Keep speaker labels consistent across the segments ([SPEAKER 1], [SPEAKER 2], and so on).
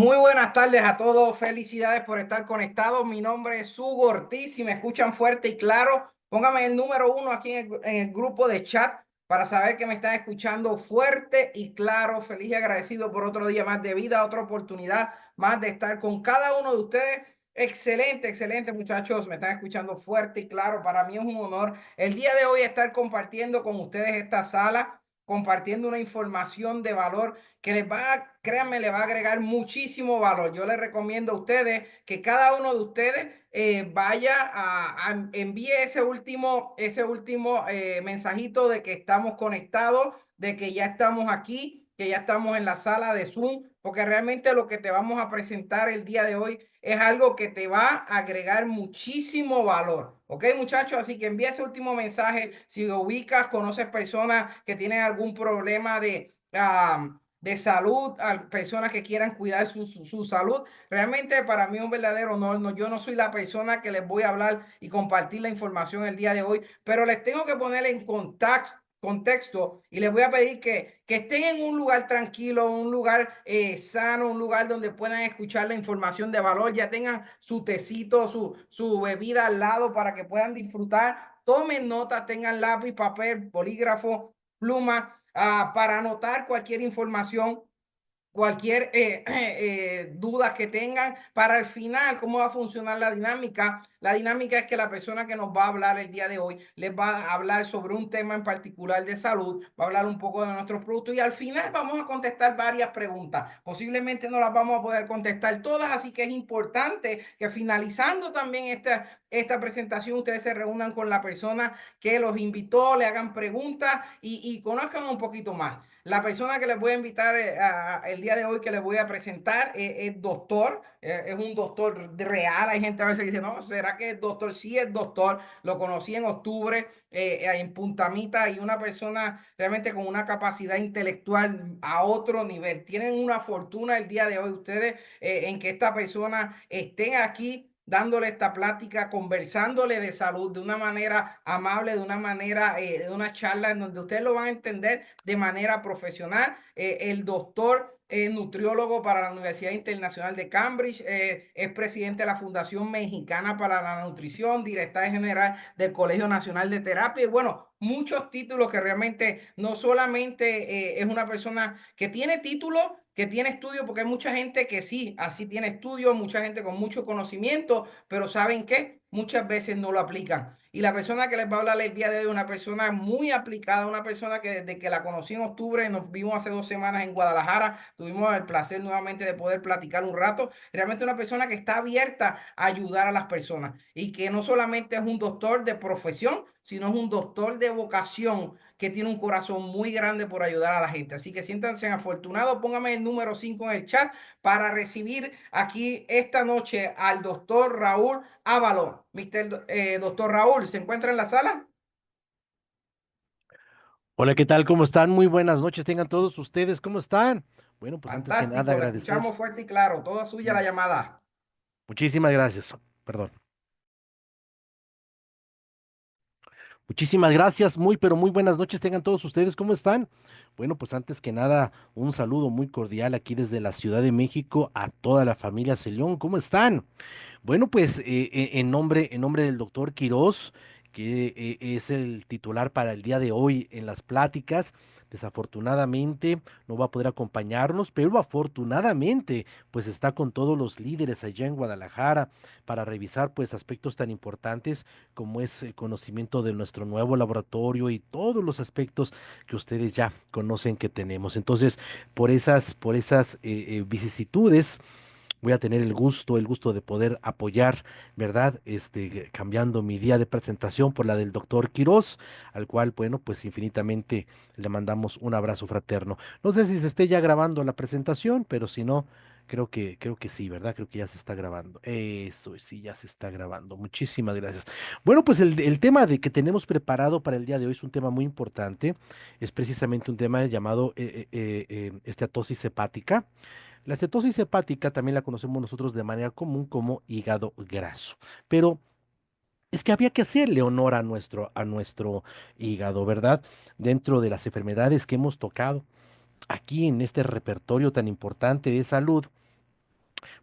[SPEAKER 1] Muy buenas tardes a todos. Felicidades por estar conectados. Mi nombre es Hugo Ortiz. Si me escuchan fuerte y claro, póngame el número uno aquí en el grupo de chat para saber que me están escuchando fuerte y claro. Feliz y agradecido por otro día más de vida, otra oportunidad más de estar con cada uno de ustedes. Excelente, excelente muchachos. Me están escuchando fuerte y claro. Para mí es un honor el día de hoy estar compartiendo con ustedes esta sala, compartiendo una información de valor que les va, créanme, le va a agregar muchísimo valor. Yo les recomiendo a ustedes que cada uno de ustedes vaya envíe ese último mensajito de que estamos conectados, de que ya estamos aquí, que ya estamos en la sala de Zoom, porque realmente lo que te vamos a presentar el día de hoy es algo que te va a agregar muchísimo valor. ¿Ok, muchachos? Así que envía ese último mensaje. Si lo ubicas, conoces personas que tienen algún problema de salud, a personas que quieran cuidar su salud. Realmente para mí es un verdadero honor. No, yo no soy la persona que les voy a hablar y compartir la información el día de hoy, pero les tengo que poner en contexto y les voy a pedir que estén en un lugar tranquilo, un lugar sano, un lugar donde puedan escuchar la información de valor, ya tengan su tecito, su bebida al lado para que puedan disfrutar. Tomen notas, tengan lápiz, papel, bolígrafo, pluma, para anotar cualquier información, cualquier duda que tengan para el final, cómo va a funcionar la dinámica. La dinámica es que la persona que nos va a hablar el día de hoy les va a hablar sobre un tema en particular de salud, va a hablar un poco de nuestros productos y al final vamos a contestar varias preguntas. Posiblemente no las vamos a poder contestar todas, así que es importante que finalizando también esta presentación ustedes se reúnan con la persona que los invitó, le hagan preguntas y conozcan un poquito más. La persona que les voy a invitar el día de hoy, que les voy a presentar, es doctor, es un doctor real. Hay gente a veces que dice, no, ¿será que es doctor? Sí, es doctor. Lo conocí en octubre en Punta Mita y una persona realmente con una capacidad intelectual a otro nivel. Tienen una fortuna el día de hoy ustedes en que esta persona estén aquí dándole esta plática, conversándole de salud de una manera amable, de una manera, de una charla en donde ustedes lo van a entender de manera profesional. El doctor nutriólogo para la Universidad Internacional de Cambridge, es presidente de la Fundación Mexicana para la Nutrición, director general del Colegio Nacional de Terapia y bueno, muchos títulos que realmente no solamente es una persona que tiene títulos, que tiene estudio, porque hay mucha gente que sí, así tiene estudio, mucha gente con mucho conocimiento, pero ¿saben qué? Muchas veces no lo aplican. Y la persona que les va a hablar el día de hoy es una persona muy aplicada, una persona que desde que la conocí en octubre, nos vimos hace 2 semanas en Guadalajara, tuvimos el placer nuevamente de poder platicar un rato. Realmente una persona que está abierta a ayudar a las personas y que no solamente es un doctor de profesión, sino es un doctor de vocación que tiene un corazón muy grande por ayudar a la gente. Así que siéntanse afortunados, póngame el número 5 en el chat para recibir aquí esta noche al doctor Raúl Ábalos. Doctor Raúl, ¿se encuentra en la sala?
[SPEAKER 2] Hola, ¿qué tal? ¿Cómo están? Muy buenas noches, tengan todos ustedes, ¿cómo están? Bueno, pues antes que nada
[SPEAKER 1] Fantástico, le
[SPEAKER 2] agradecer.
[SPEAKER 1] escuchamos fuerte y claro. Toda suya
[SPEAKER 2] Mm,
[SPEAKER 1] la llamada.
[SPEAKER 2] Muchísimas gracias, perdón. Muchísimas gracias, muy, pero muy buenas noches, tengan todos ustedes, ¿cómo están? Bueno, pues antes que nada, un saludo muy cordial aquí desde la Ciudad de México a toda la familia Celión, ¿cómo están? Bueno, pues en nombre del doctor Quirós, que es el titular para el día de hoy en las pláticas, desafortunadamente no va a poder acompañarnos, pero afortunadamente pues está con todos los líderes allá en Guadalajara para revisar pues aspectos tan importantes como es el conocimiento de nuestro nuevo laboratorio y todos los aspectos que ustedes ya conocen que tenemos. Entonces, por esas vicisitudes voy a tener el gusto de poder apoyar, ¿verdad? Cambiando mi día de presentación por la del doctor Quirós, al cual, bueno, pues infinitamente le mandamos un abrazo fraterno. No sé si se esté ya grabando la presentación, pero si no, creo que sí, ¿verdad? Creo que ya se está grabando. Eso, sí, ya se está grabando. Muchísimas gracias. Bueno, pues el tema de que tenemos preparado para el día de hoy es un tema muy importante. Es precisamente un tema llamado esteatosis hepática. La estetosis hepática también la conocemos nosotros de manera común como hígado graso, pero es que había que hacerle honor a nuestro hígado, ¿verdad? Dentro de las enfermedades que hemos tocado aquí en este repertorio tan importante de salud,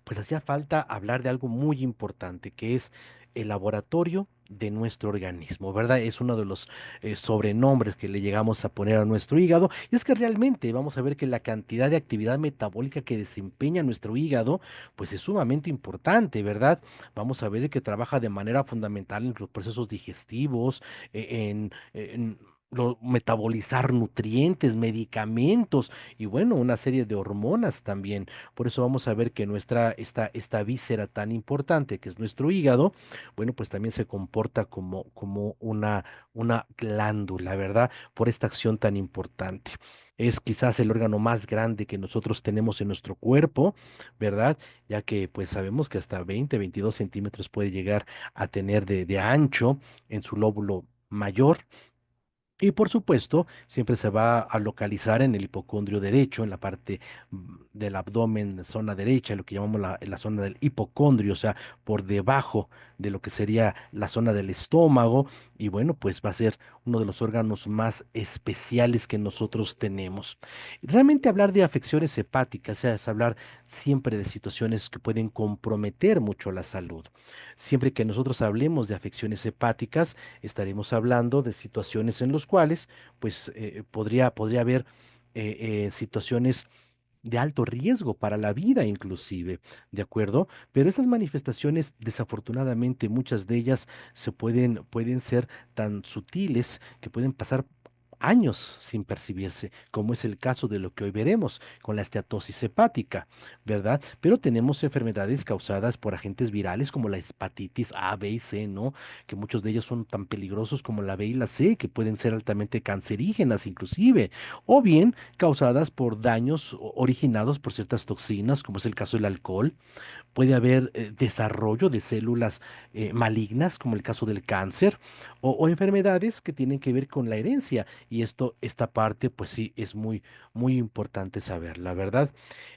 [SPEAKER 2] pues hacía falta hablar de algo muy importante, que es el laboratorio de nuestro organismo, ¿verdad? Es uno de los sobrenombres que le llegamos a poner a nuestro hígado. Y es que realmente vamos a ver que la cantidad de actividad metabólica que desempeña nuestro hígado, pues es sumamente importante, ¿verdad? Vamos a ver que trabaja de manera fundamental en los procesos digestivos, metabolizar nutrientes, medicamentos y bueno, una serie de hormonas también. Por eso vamos a ver que esta víscera tan importante que es nuestro hígado, bueno, pues también se comporta como una glándula, ¿verdad? Por esta acción tan importante. Es quizás el órgano más grande que nosotros tenemos en nuestro cuerpo, ¿verdad? Ya que pues sabemos que hasta 22 centímetros puede llegar a tener de ancho en su lóbulo mayor. Y por supuesto, siempre se va a localizar en el hipocondrio derecho, en la parte del abdomen, zona derecha, lo que llamamos la zona del hipocondrio, o sea, por debajo de lo que sería la zona del estómago. Y bueno, pues va a ser uno de los órganos más especiales que nosotros tenemos. Realmente hablar de afecciones hepáticas, o sea, es hablar siempre de situaciones que pueden comprometer mucho la salud. Siempre que nosotros hablemos de afecciones hepáticas, estaremos hablando de situaciones en las cuales, pues, podría haber situaciones de alto riesgo para la vida inclusive, ¿de acuerdo? Pero esas manifestaciones, desafortunadamente, muchas de ellas pueden ser tan sutiles que pueden pasar años sin percibirse, como es el caso de lo que hoy veremos con la esteatosis hepática, ¿verdad? Pero tenemos enfermedades causadas por agentes virales como la hepatitis A, B y C, ¿no? Que muchos de ellos son tan peligrosos como la B y la C, que pueden ser altamente cancerígenas inclusive, o bien causadas por daños originados por ciertas toxinas, como es el caso del alcohol. Puede haber desarrollo de células malignas, como el caso del cáncer, o enfermedades que tienen que ver con la herencia. Y esta parte, pues sí, es muy importante saberla, ¿verdad?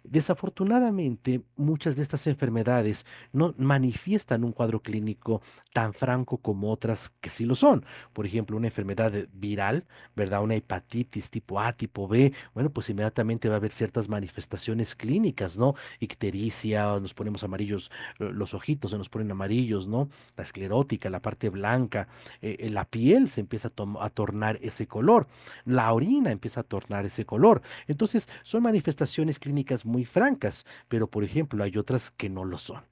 [SPEAKER 2] Desafortunadamente, muchas de estas enfermedades no manifiestan un cuadro clínico tan franco como otras que sí lo son. Por ejemplo, una enfermedad viral, ¿verdad? Una hepatitis tipo A, tipo B, bueno, pues inmediatamente va a haber ciertas manifestaciones clínicas, ¿no? Ictericia, nos ponemos amarillos, los ojitos se nos ponen amarillos, ¿no? La esclerótica, la parte blanca, la piel se empieza a tornar ese color, la orina empieza a tornar ese color. Entonces, son manifestaciones clínicas muy francas, pero por ejemplo, hay otras que no lo son,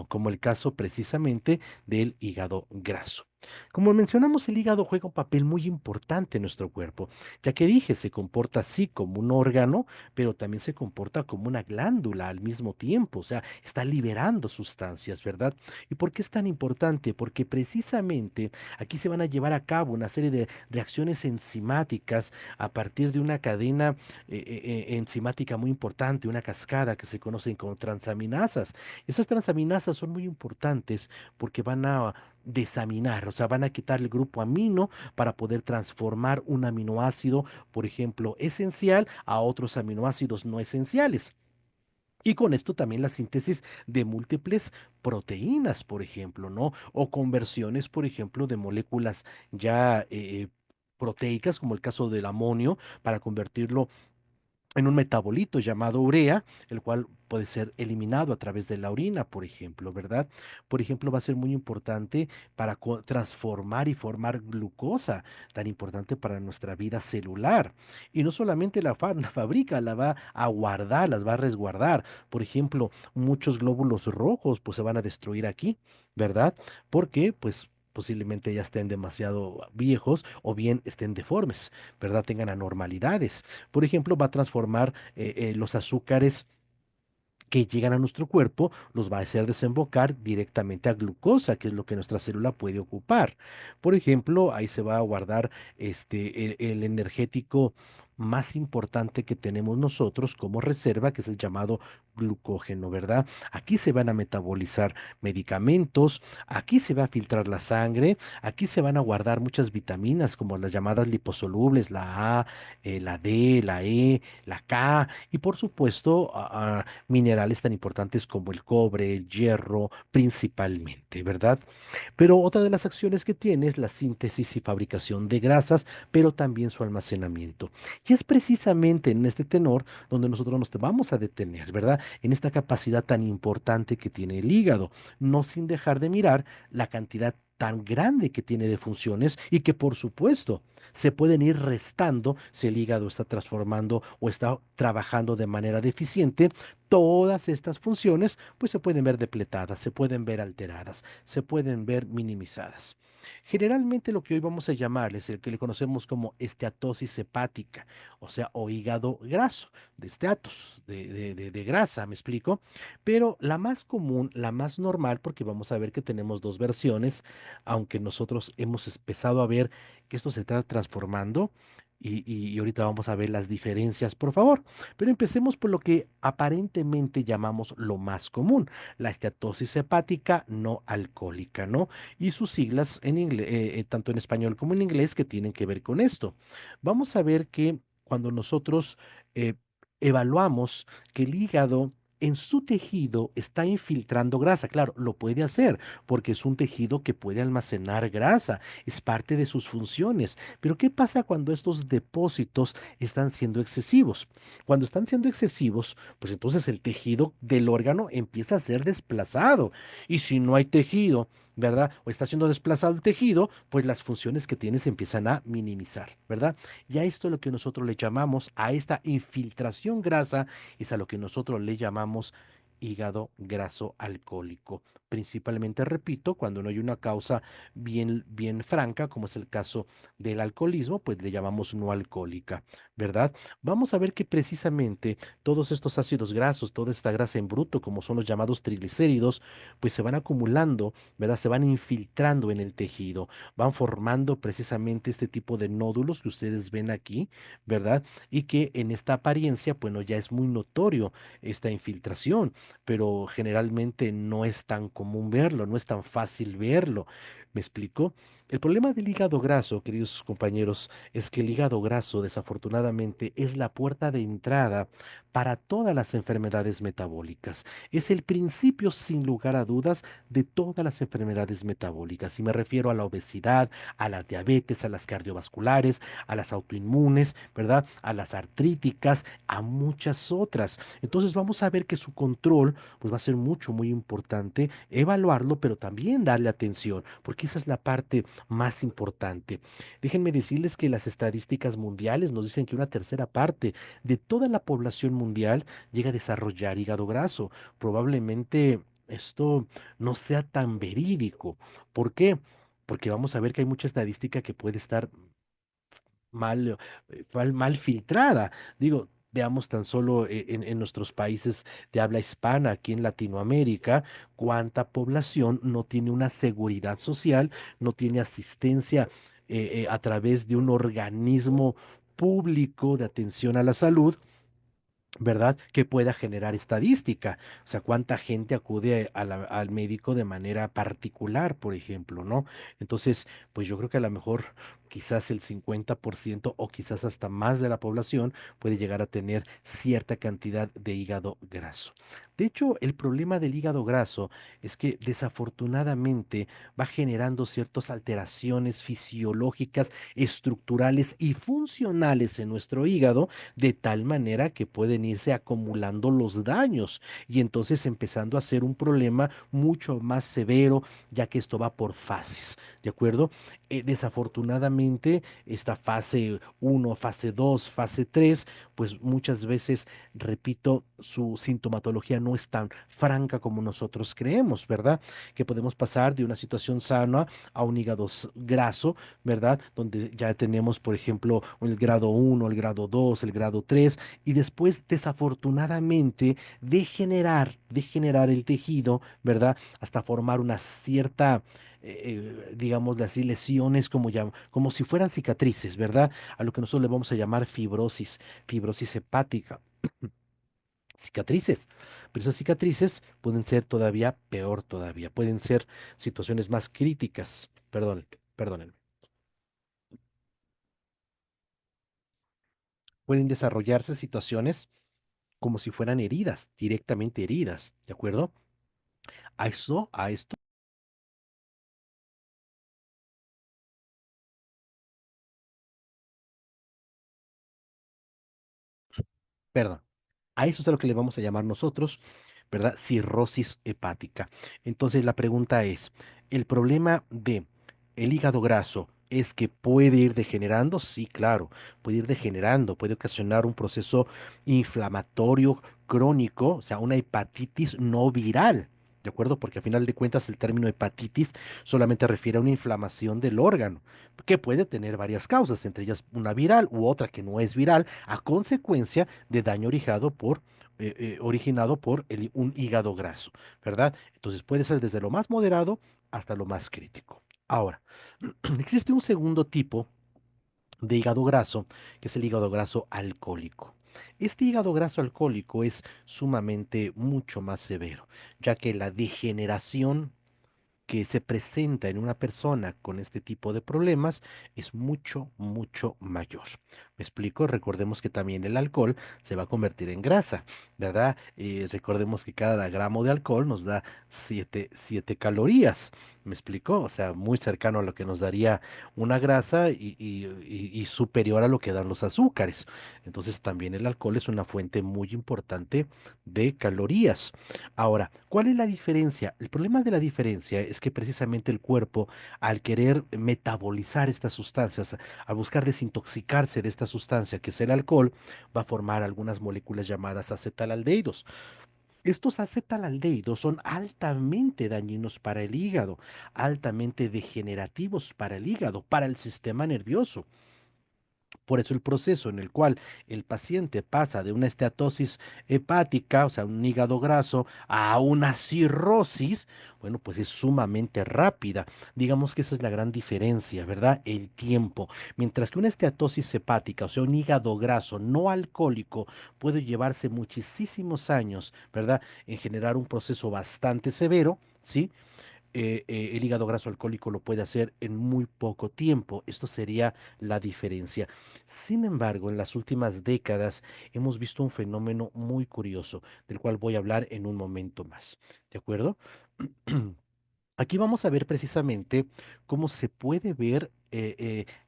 [SPEAKER 2] como el caso precisamente del hígado graso. Como mencionamos, el hígado juega un papel muy importante en nuestro cuerpo, ya que dije, se comporta así como un órgano, pero también se comporta como una glándula al mismo tiempo, o sea, está liberando sustancias, ¿verdad? ¿Y por qué es tan importante? Porque precisamente aquí se van a llevar a cabo una serie de reacciones enzimáticas a partir de una cadena enzimática muy importante, una cascada que se conocen como transaminasas. Esas transaminasas son muy importantes porque van a desaminar, o sea, van a quitar el grupo amino para poder transformar un aminoácido, por ejemplo, esencial a otros aminoácidos no esenciales. Y con esto también la síntesis de múltiples proteínas, por ejemplo, ¿no? O conversiones, por ejemplo, de moléculas ya proteicas, como el caso del amonio, para convertirlo en un metabolito llamado urea, el cual puede ser eliminado a través de la orina, por ejemplo, ¿verdad? Por ejemplo, va a ser muy importante para transformar y formar glucosa, tan importante para nuestra vida celular. Y no solamente la fabrica, la va a guardar, las va a resguardar. Por ejemplo, muchos glóbulos rojos pues se van a destruir aquí, ¿verdad? Porque pues posiblemente ya estén demasiado viejos o bien estén deformes, ¿verdad? Tengan anormalidades. Por ejemplo, va a transformar los azúcares que llegan a nuestro cuerpo, los va a hacer desembocar directamente a glucosa, que es lo que nuestra célula puede ocupar. Por ejemplo, ahí se va a guardar el energético más importante que tenemos nosotros como reserva, que es el llamado glucógeno, ¿verdad? Aquí se van a metabolizar medicamentos, aquí se va a filtrar la sangre, aquí se van a guardar muchas vitaminas como las llamadas liposolubles, la A, la D, la E, la K, y por supuesto, minerales tan importantes como el cobre, el hierro, principalmente, ¿verdad? Pero otra de las acciones que tiene es la síntesis y fabricación de grasas, pero también su almacenamiento. Y Y es precisamente en este tenor donde nosotros nos vamos a detener, ¿verdad? En esta capacidad tan importante que tiene el hígado, no sin dejar de mirar la cantidad tan grande que tiene de funciones y que por supuesto se pueden ir restando si el hígado está transformando o está trabajando de manera deficiente. Todas estas funciones pues se pueden ver depletadas, se pueden ver alteradas, se pueden ver minimizadas. Generalmente lo que hoy vamos a llamar es el que le conocemos como esteatosis hepática, o sea, o hígado graso, de esteatos, de grasa, ¿me explico? Pero la más común, la más normal, porque vamos a ver que tenemos dos versiones, aunque nosotros hemos empezado a ver que esto se está transformando. Y ahorita vamos a ver las diferencias, por favor. Pero empecemos por lo que aparentemente llamamos lo más común, la esteatosis hepática no alcohólica, ¿no? Y sus siglas en inglés, tanto en español como en inglés, que tienen que ver con esto. Vamos a ver que cuando nosotros eh, evaluamos que el hígado en su tejido está infiltrando grasa, claro, lo puede hacer porque es un tejido que puede almacenar grasa, es parte de sus funciones. Pero ¿qué pasa cuando estos depósitos están siendo excesivos? Cuando están siendo excesivos, pues entonces el tejido del órgano empieza a ser desplazado. Y si no hay tejido, ¿verdad? O está siendo desplazado el tejido, pues las funciones que tiene se empiezan a minimizar, ¿verdad? Y a esto es lo que nosotros le llamamos, a esta infiltración grasa, es a lo que nosotros le llamamos hígado graso alcohólico. Principalmente, repito, cuando no hay una causa bien franca, como es el caso del alcoholismo, pues le llamamos no alcohólica, ¿verdad? Vamos a ver que precisamente todos estos ácidos grasos, toda esta grasa en bruto, como son los llamados triglicéridos, pues se van acumulando, ¿verdad? Se van infiltrando en el tejido, van formando precisamente este tipo de nódulos que ustedes ven aquí, ¿verdad? Y que en esta apariencia, bueno, ya es muy notorio esta infiltración, pero generalmente no es tan común verlo, no es tan fácil verlo. ¿Me explico? El problema del hígado graso, queridos compañeros, es que el hígado graso, desafortunadamente, es la puerta de entrada para todas las enfermedades metabólicas. Es el principio, sin lugar a dudas, de todas las enfermedades metabólicas. Y me refiero a la obesidad, a la diabetes, a las cardiovasculares, a las autoinmunes, ¿verdad? A las artríticas, a muchas otras. Entonces vamos a ver que su control, pues va a ser mucho, muy importante, evaluarlo, pero también darle atención, porque esa es la parte más importante. Déjenme decirles que las estadísticas mundiales nos dicen que una tercera parte de toda la población mundial llega a desarrollar hígado graso. Probablemente esto no sea tan verídico. ¿Por qué? Porque vamos a ver que hay mucha estadística que puede estar mal filtrada. Digo, veamos tan solo en nuestros países de habla hispana, aquí en Latinoamérica, cuánta población no tiene una seguridad social, no tiene asistencia a través de un organismo público de atención a la salud, ¿verdad? Que pueda generar estadística. O sea, cuánta gente acude al médico de manera particular, por ejemplo, ¿no? Entonces, pues yo creo que a lo mejor quizás el 50% o quizás hasta más de la población puede llegar a tener cierta cantidad de hígado graso. De hecho, el problema del hígado graso es que desafortunadamente va generando ciertas alteraciones fisiológicas, estructurales y funcionales en nuestro hígado de tal manera que pueden irse acumulando los daños y entonces empezando a ser un problema mucho más severo, ya que esto va por fases, ¿de acuerdo? Desafortunadamente, esta fase uno, fase 2, fase 3, pues muchas veces, repito, su sintomatología no es tan franca como nosotros creemos, ¿verdad? Que podemos pasar de una situación sana a un hígado graso, ¿verdad? Donde ya tenemos, por ejemplo, el grado uno, el grado 2, el grado 3, y después, desafortunadamente, degenerar el tejido, ¿verdad? Hasta formar una cierta, digámosle así, lesiones como, como si fueran cicatrices, ¿verdad? A lo que nosotros le vamos a llamar fibrosis, fibrosis hepática. Cicatrices, pero esas cicatrices pueden ser todavía peor todavía, pueden ser situaciones más críticas, perdónenme. Pueden desarrollarse situaciones como si fueran heridas, directamente heridas, ¿de acuerdo? A esto Perdón. A eso es a lo que le vamos a llamar nosotros, ¿verdad? Cirrosis hepática. Entonces la pregunta es, ¿el problema de el hígado graso es que puede ir degenerando? Sí, claro, puede ir degenerando, puede ocasionar un proceso inflamatorio crónico, o sea, una hepatitis no viral. ¿De acuerdo? Porque a final de cuentas el término hepatitis solamente refiere a una inflamación del órgano, que puede tener varias causas, entre ellas una viral u otra que no es viral, a consecuencia de daño originado por un hígado graso, ¿verdad? Entonces puede ser desde lo más moderado hasta lo más crítico. Ahora, existe un segundo tipo de hígado graso, que es el hígado graso alcohólico. Este hígado graso alcohólico es sumamente mucho más severo, ya que la degeneración que se presenta en una persona con este tipo de problemas es mucho, mucho mayor. ¿Me explico? Recordemos que también el alcohol se va a convertir en grasa, ¿verdad? Recordemos que cada gramo de alcohol nos da siete calorías. ¿Me explico? O sea, muy cercano a lo que nos daría una grasa y superior a lo que dan los azúcares. Entonces también el alcohol es una fuente muy importante de calorías. Ahora, ¿cuál es la diferencia? El problema de la diferencia es que precisamente el cuerpo, al querer metabolizar estas sustancias, al buscar desintoxicarse de esta sustancia que es el alcohol, va a formar algunas moléculas llamadas acetalaldehídos. Estos acetalaldehídos son altamente dañinos para el hígado, altamente degenerativos para el hígado, para el sistema nervioso. Por eso el proceso en el cual el paciente pasa de una esteatosis hepática, o sea, un hígado graso, a una cirrosis, bueno, pues es sumamente rápida. Digamos que esa es la gran diferencia, ¿verdad? El tiempo. Mientras que una esteatosis hepática, o sea, un hígado graso no alcohólico, puede llevarse muchísimos años, ¿verdad? En generar un proceso bastante severo, ¿sí? El hígado graso alcohólico lo puede hacer en muy poco tiempo. Esto sería la diferencia. Sin embargo, en las últimas décadas hemos visto un fenómeno muy curioso, del cual voy a hablar en un momento más. ¿De acuerdo? Aquí vamos a ver precisamente cómo se puede ver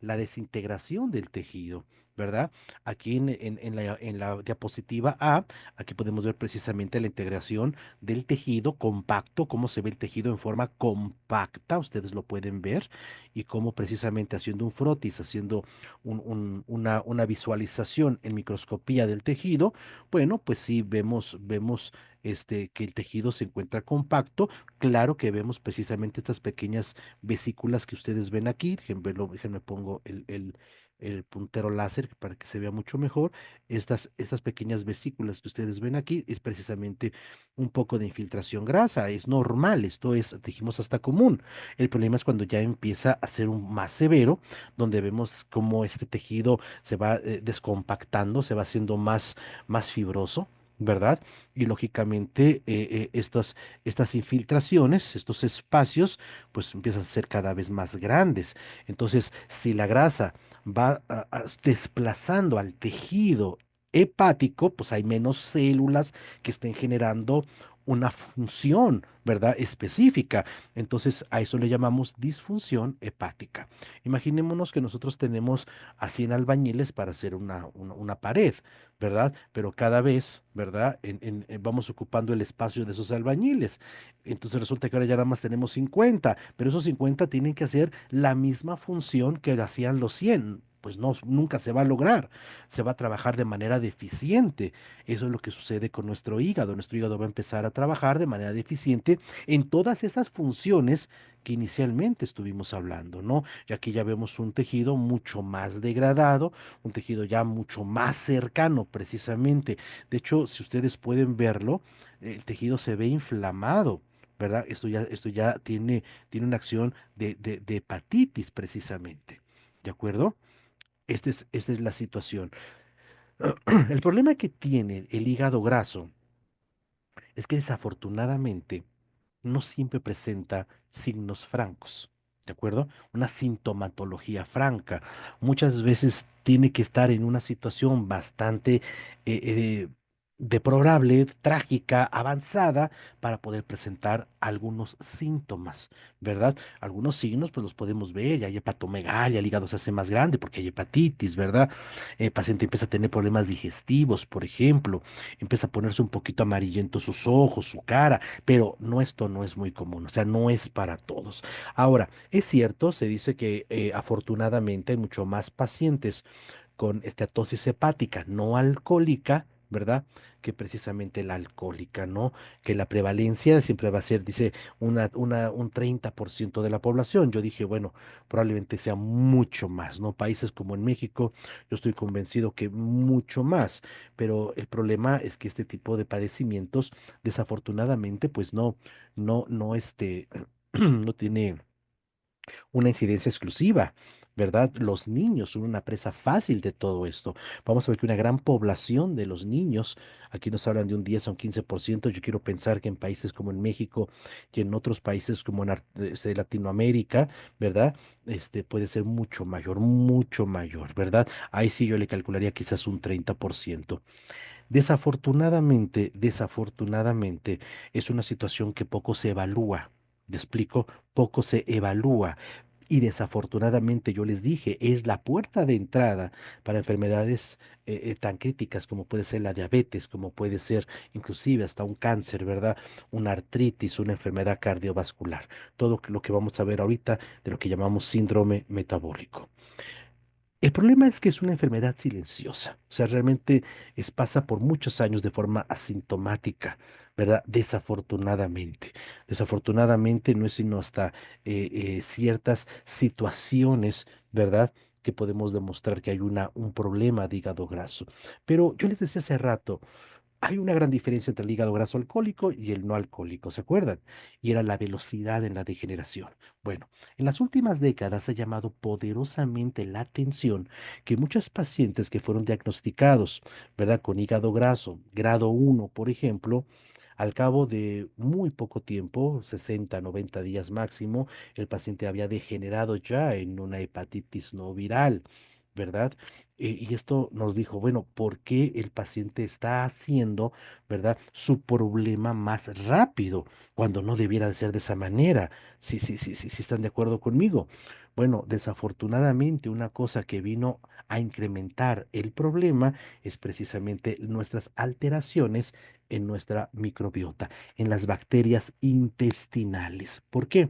[SPEAKER 2] la desintegración del tejido, ¿verdad? Aquí en la diapositiva A, aquí podemos ver precisamente la integración del tejido compacto, cómo se ve el tejido en forma compacta, ustedes lo pueden ver, y cómo precisamente haciendo un frotis, haciendo una visualización en microscopía del tejido, bueno, pues sí vemos que el tejido se encuentra compacto. Claro que vemos precisamente estas pequeñas vesículas que ustedes ven aquí. Déjenme pongo el puntero láser para que se vea mucho mejor. Estas pequeñas vesículas que ustedes ven aquí es precisamente un poco de infiltración grasa. Es normal, esto es, dijimos, hasta común. El problema es cuando ya empieza a ser un más severo, donde vemos cómo este tejido se va descompactando, se va haciendo más fibroso. ¿Verdad? Y lógicamente estas infiltraciones, estos espacios, pues empiezan a ser cada vez más grandes. Entonces, si la grasa va desplazando al tejido hepático, pues hay menos células que estén generando una función, ¿verdad? Específica. Entonces, a eso le llamamos disfunción hepática. Imaginémonos que nosotros tenemos a 100 albañiles para hacer una pared, ¿verdad? Pero cada vez, ¿verdad? Vamos ocupando el espacio de esos albañiles. Entonces resulta que ahora ya nada más tenemos 50, pero esos 50 tienen que hacer la misma función que hacían los 100. Pues no, nunca se va a lograr. Se va a trabajar de manera deficiente. Eso es lo que sucede con nuestro hígado. Nuestro hígado va a empezar a trabajar de manera deficiente en todas esas funciones que inicialmente estuvimos hablando, ¿no? Y aquí ya vemos un tejido mucho más degradado, un tejido ya mucho más cercano precisamente. De hecho, si ustedes pueden verlo, el tejido se ve inflamado, ¿verdad? Esto ya tiene una acción de hepatitis precisamente, ¿de acuerdo? Esta es la situación. El problema que tiene el hígado graso es que desafortunadamente no siempre presenta signos francos, ¿de acuerdo? Una sintomatología franca. Muchas veces tiene que estar en una situación bastante eh, deplorable, trágica, avanzada, para poder presentar algunos síntomas, ¿verdad? Algunos signos, pues los podemos ver, ya hay hepatomegalia, el hígado se hace más grande porque hay hepatitis, ¿verdad? El paciente empieza a tener problemas digestivos, por ejemplo, empieza a ponerse un poquito amarillento sus ojos, su cara, pero no, esto no es muy común, o sea, no es para todos. Ahora, es cierto, se dice que afortunadamente hay mucho más pacientes con esteatosis hepática no alcohólica, ¿verdad? Que precisamente la alcohólica, ¿no? Que la prevalencia siempre va a ser, dice, un 30% de la población. Yo dije, bueno, probablemente sea mucho más, ¿no? Países como en México, yo estoy convencido que mucho más, pero el problema es que este tipo de padecimientos, desafortunadamente, pues no, no tiene una incidencia exclusiva, ¿verdad? Los niños son una presa fácil de todo esto. Vamos a ver que una gran población de los niños, aquí nos hablan de un 10 a un 15%. Yo quiero pensar que en países como en México y en otros países como en Latinoamérica, ¿verdad? Puede ser mucho mayor, ¿verdad? Ahí sí yo le calcularía quizás un 30%. Desafortunadamente, es una situación que poco se evalúa. ¿Me explico? Poco se evalúa. Y desafortunadamente, yo les dije, es la puerta de entrada para enfermedades tan críticas como puede ser la diabetes, como puede ser inclusive hasta un cáncer, ¿verdad? Una artritis, una enfermedad cardiovascular. Todo lo que vamos a ver ahorita de lo que llamamos síndrome metabólico. El problema es que es una enfermedad silenciosa, o sea, realmente pasa por muchos años de forma asintomática, ¿verdad? Desafortunadamente no es sino hasta ciertas situaciones, ¿verdad? Que podemos demostrar que hay un problema de hígado graso. Pero yo les decía hace rato, hay una gran diferencia entre el hígado graso alcohólico y el no alcohólico, ¿se acuerdan? Y era la velocidad en la degeneración. Bueno, en las últimas décadas ha llamado poderosamente la atención que muchos pacientes que fueron diagnosticados, ¿verdad? Con hígado graso, grado 1, por ejemplo, al cabo de muy poco tiempo, 60, 90 días máximo, el paciente había degenerado ya en una hepatitis no viral, ¿verdad? Y esto nos dijo, bueno, ¿por qué el paciente está haciendo, ¿verdad? Su problema más rápido cuando no debiera de ser de esa manera. Sí, sí, sí, sí, sí, están de acuerdo conmigo. Bueno, desafortunadamente una cosa que vino a incrementar el problema es precisamente nuestras alteraciones en nuestra microbiota, en las bacterias intestinales. ¿Por qué?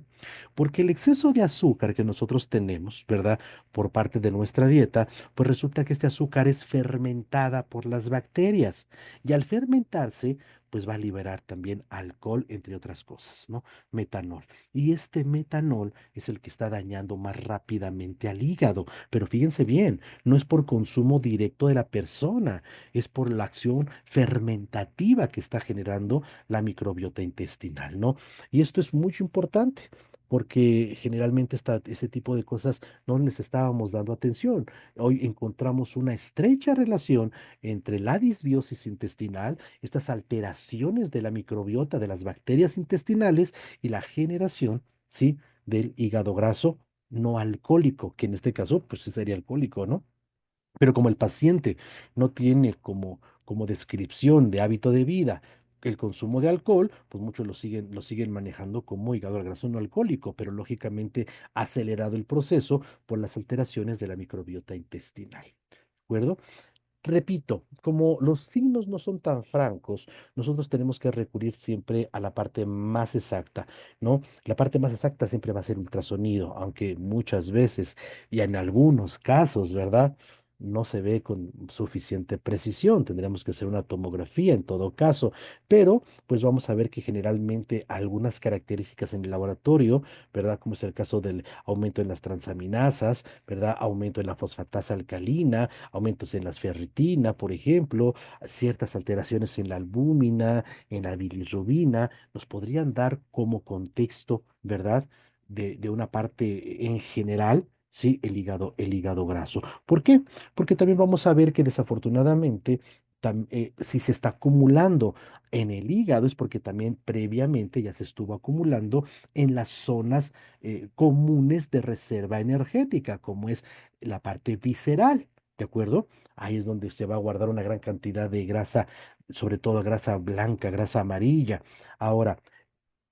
[SPEAKER 2] Porque el exceso de azúcar que nosotros tenemos, ¿verdad? Por parte de nuestra dieta, pues resulta que este azúcar es fermentada por las bacterias y al fermentarse, pues va a liberar también alcohol, entre otras cosas, ¿no? Metanol. Y este metanol es el que está dañando más rápidamente al hígado. Pero fíjense bien, no es por consumo directo de la persona, es por la acción fermentativa que está generando la microbiota intestinal, ¿no? Y esto es muy importante. Porque generalmente este tipo de cosas no les estábamos dando atención. Hoy encontramos una estrecha relación entre la disbiosis intestinal, estas alteraciones de la microbiota de las bacterias intestinales y la generación, ¿sí? Del hígado graso no alcohólico, que en este caso, pues sí sería alcohólico, ¿no? Pero como el paciente no tiene como descripción de hábito de vida el consumo de alcohol, pues muchos lo siguen manejando como hígado graso no alcohólico, pero lógicamente ha acelerado el proceso por las alteraciones de la microbiota intestinal. ¿De acuerdo? Repito, como los signos no son tan francos, nosotros tenemos que recurrir siempre a la parte más exacta, ¿no? La parte más exacta siempre va a ser ultrasonido, aunque muchas veces y en algunos casos, ¿verdad? No se ve con suficiente precisión, tendríamos que hacer una tomografía en todo caso, pero pues vamos a ver que generalmente algunas características en el laboratorio, ¿verdad? Como es el caso del aumento en las transaminasas, ¿verdad? Aumento en la fosfatasa alcalina, aumentos en las ferritina, por ejemplo, ciertas alteraciones en la albúmina, en la bilirrubina, nos podrían dar como contexto, ¿verdad? De una parte en general. Sí, el hígado graso. ¿Por qué? Porque también vamos a ver que desafortunadamente, si se está acumulando en el hígado, es porque también previamente ya se estuvo acumulando en las zonas comunes de reserva energética, como es la parte visceral. ¿De acuerdo? Ahí es donde se va a guardar una gran cantidad de grasa sobre todo grasa blanca, grasa amarilla. Ahora,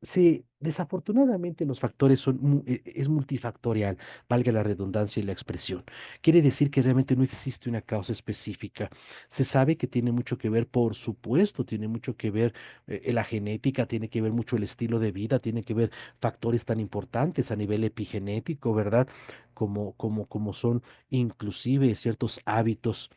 [SPEAKER 2] sí, desafortunadamente los factores es multifactorial, valga la redundancia y la expresión. Quiere decir que realmente no existe una causa específica. Se sabe que tiene mucho que ver, por supuesto, tiene mucho que ver la genética, tiene que ver mucho el estilo de vida, tiene que ver factores tan importantes a nivel epigenético, ¿verdad? Como son inclusive ciertos hábitos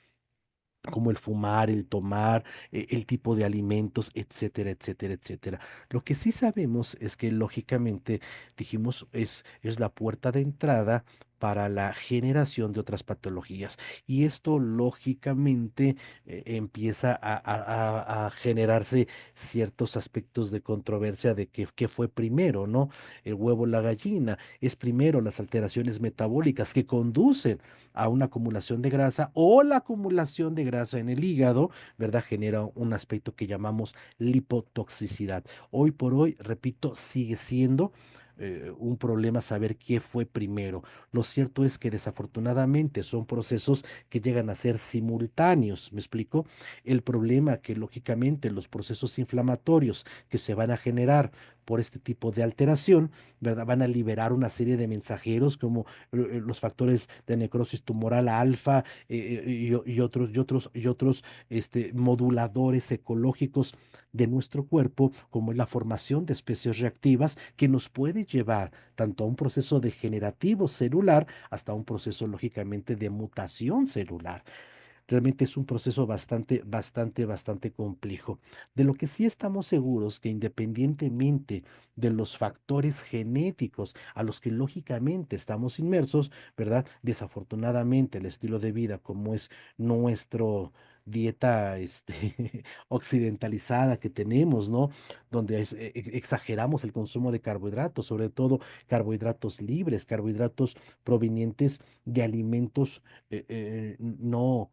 [SPEAKER 2] como el fumar, el tomar, el tipo de alimentos, etcétera, etcétera, etcétera. Lo que sí sabemos es que lógicamente, dijimos, es la puerta de entrada para la generación de otras patologías. Y esto lógicamente empieza a generarse ciertos aspectos de controversia de qué fue primero, ¿no? El huevo o la gallina. Es primero las alteraciones metabólicas que conducen a una acumulación de grasa o la acumulación de grasa en el hígado, ¿verdad? Genera un aspecto que llamamos lipotoxicidad. Hoy por hoy, repito, sigue siendo un problema saber qué fue primero. Lo cierto es que desafortunadamente son procesos que llegan a ser simultáneos, ¿me explico? El problema que lógicamente los procesos inflamatorios que se van a generar por este tipo de alteración, ¿verdad? Van a liberar una serie de mensajeros como los factores de necrosis tumoral alfa y otros moduladores ecológicos de nuestro cuerpo, como es la formación de especies reactivas, que nos puede llevar tanto a un proceso degenerativo celular hasta un proceso, lógicamente, de mutación celular. Realmente es un proceso bastante, bastante, bastante complejo. De lo que sí estamos seguros que independientemente de los factores genéticos a los que lógicamente estamos inmersos, ¿verdad? Desafortunadamente el estilo de vida como es nuestro dieta occidentalizada que tenemos, ¿no? Donde exageramos el consumo de carbohidratos, sobre todo carbohidratos libres, carbohidratos provenientes de alimentos no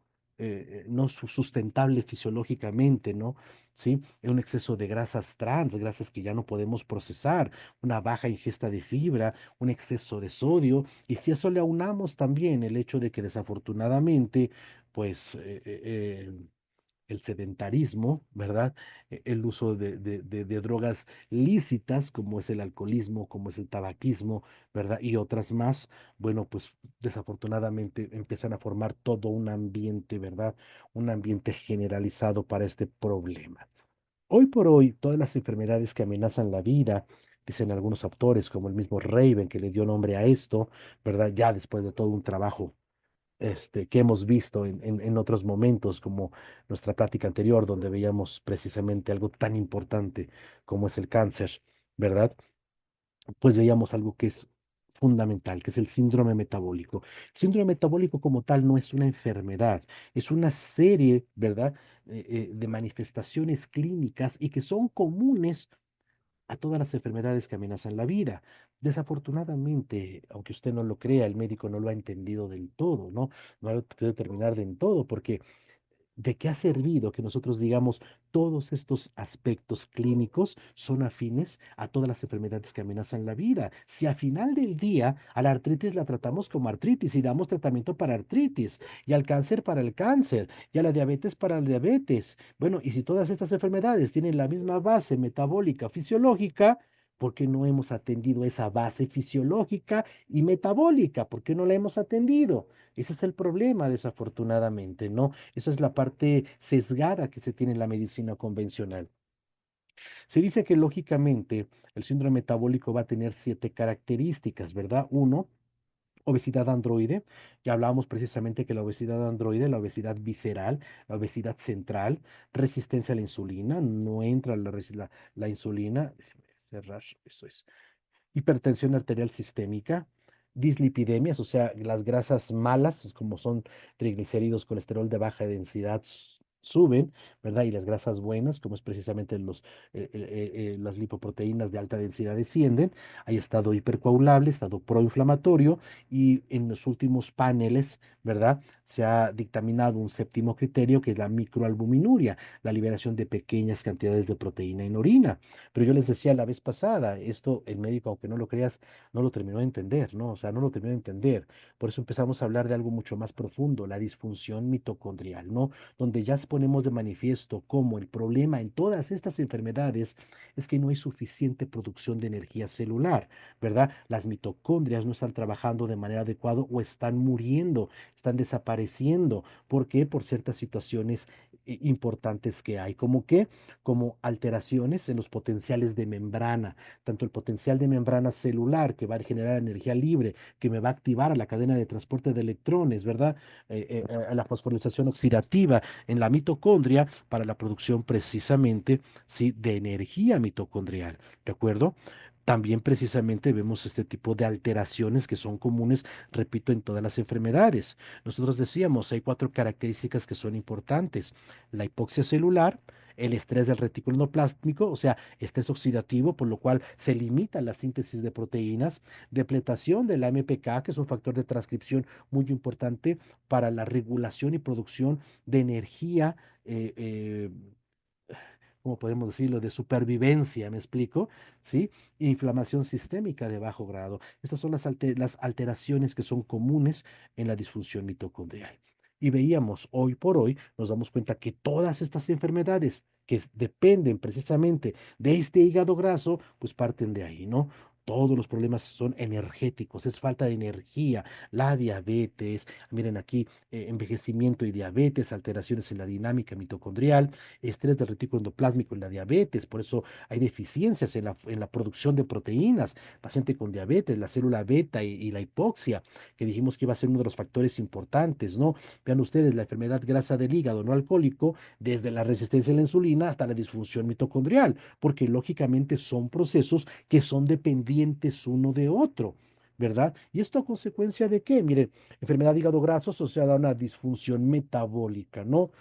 [SPEAKER 2] sustentable fisiológicamente, ¿no? ¿Sí? Un exceso de grasas trans, grasas que ya no podemos procesar, una baja ingesta de fibra, un exceso de sodio, y si a eso le aunamos también el hecho de que desafortunadamente, pues, el sedentarismo, ¿verdad? El uso de drogas lícitas, como es el alcoholismo, como es el tabaquismo, ¿verdad? Y otras más, bueno, pues desafortunadamente empiezan a formar todo un ambiente, ¿verdad? Un ambiente generalizado para este problema. Hoy por hoy, todas las enfermedades que amenazan la vida, dicen algunos autores, como el mismo Raven, que le dio nombre a esto, ¿verdad? Ya después de todo un trabajo que hemos visto en otros momentos, como nuestra plática anterior, donde veíamos precisamente algo tan importante como es el cáncer, ¿verdad? Pues veíamos algo que es fundamental, que es el síndrome metabólico. El síndrome metabólico como tal no es una enfermedad, es una serie, ¿verdad? De manifestaciones clínicas y que son comunes a todas las enfermedades que amenazan la vida. Desafortunadamente, aunque usted no lo crea, el médico no lo ha entendido del todo, ¿no? No lo puede determinar del todo, porque ¿de qué ha servido que nosotros digamos todos estos aspectos clínicos son afines a todas las enfermedades que amenazan la vida? Si a final del día a la artritis la tratamos como artritis y damos tratamiento para artritis, y al cáncer para el cáncer, y a la diabetes para la diabetes, bueno, y si todas estas enfermedades tienen la misma base metabólica fisiológica, ¿por qué no hemos atendido esa base fisiológica y metabólica? ¿Por qué no la hemos atendido? Ese es el problema, desafortunadamente, ¿no? Esa es la parte sesgada que se tiene en la medicina convencional. Se dice que lógicamente el síndrome metabólico va a tener 7 características, ¿verdad? Uno, obesidad androide. Ya hablábamos precisamente que la obesidad androide, la obesidad visceral, la obesidad central, resistencia a la insulina, no entra la insulina. Déjeme cerrar, eso es hipertensión arterial sistémica, dislipidemias, o sea, las grasas malas, como son triglicéridos, colesterol de baja densidad, suben, ¿verdad? Y las grasas buenas, como es precisamente las lipoproteínas de alta densidad, descienden. Hay estado hipercoagulable, estado proinflamatorio, y en los últimos paneles, ¿verdad? Se ha dictaminado un séptimo criterio, que es la microalbuminuria, la liberación de pequeñas cantidades de proteína en orina. Pero yo les decía la vez pasada, esto el médico, aunque no lo creas, no lo terminó de entender, ¿no? O sea, no lo terminó de entender. Por eso empezamos a hablar de algo mucho más profundo, la disfunción mitocondrial, ¿no? Donde ya ponemos de manifiesto cómo el problema en todas estas enfermedades es que no hay suficiente producción de energía celular, ¿verdad? Las mitocondrias no están trabajando de manera adecuada o están muriendo, están desapareciendo. ¿Por qué? Por ciertas situaciones importantes que hay, como que, como alteraciones en los potenciales de membrana, tanto el potencial de membrana celular que va a generar energía libre, que me va a activar a la cadena de transporte de electrones, ¿verdad? A la fosforilación oxidativa en la mitocondria para la producción precisamente, sí, de energía mitocondrial, ¿de acuerdo? También precisamente vemos este tipo de alteraciones que son comunes, repito, en todas las enfermedades. Nosotros decíamos, hay cuatro características que son importantes. La hipoxia celular, el estrés del retículo endoplásmico, o sea, estrés oxidativo, por lo cual se limita la síntesis de proteínas, depletación de la AMPK, que es un factor de transcripción muy importante para la regulación y producción de energía. eh, eh, ¿Cómo podemos decirlo?, de supervivencia, ¿me explico? ¿Sí? Inflamación sistémica de bajo grado. Estas son las alteraciones que son comunes en la disfunción mitocondrial. Y veíamos hoy por hoy, nos damos cuenta que todas estas enfermedades que dependen precisamente de este hígado graso, pues parten de ahí, ¿no? Todos los problemas son energéticos, es falta de energía, la diabetes, miren aquí, envejecimiento y diabetes, alteraciones en la dinámica mitocondrial, estrés del retículo endoplásmico en la diabetes, por eso hay deficiencias en la producción de proteínas, paciente con diabetes, la célula beta y la hipoxia, que dijimos que iba a ser uno de los factores importantes, ¿no? Vean ustedes la enfermedad grasa del hígado no alcohólico, desde la resistencia a la insulina hasta la disfunción mitocondrial, porque lógicamente son procesos que son dependientes uno de otro. ¿Verdad? ¿Y esto a consecuencia de qué? Mire, enfermedad de hígado graso asociada a una disfunción metabólica, ¿no?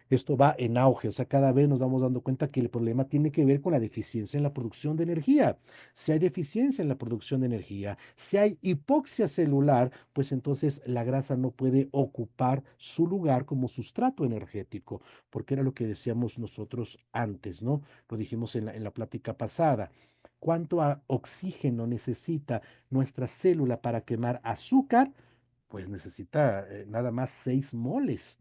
[SPEAKER 2] Esto va en auge, o sea, cada vez nos vamos dando cuenta que el problema tiene que ver con la deficiencia en la producción de energía. Si hay deficiencia en la producción de energía, si hay hipoxia celular, pues entonces la grasa no puede ocupar su lugar como sustrato energético, porque era lo que decíamos nosotros antes, ¿no? Lo dijimos en la plática pasada. ¿Cuánto oxígeno necesita nuestra célula para quemar azúcar? Pues necesita nada más 6 moles.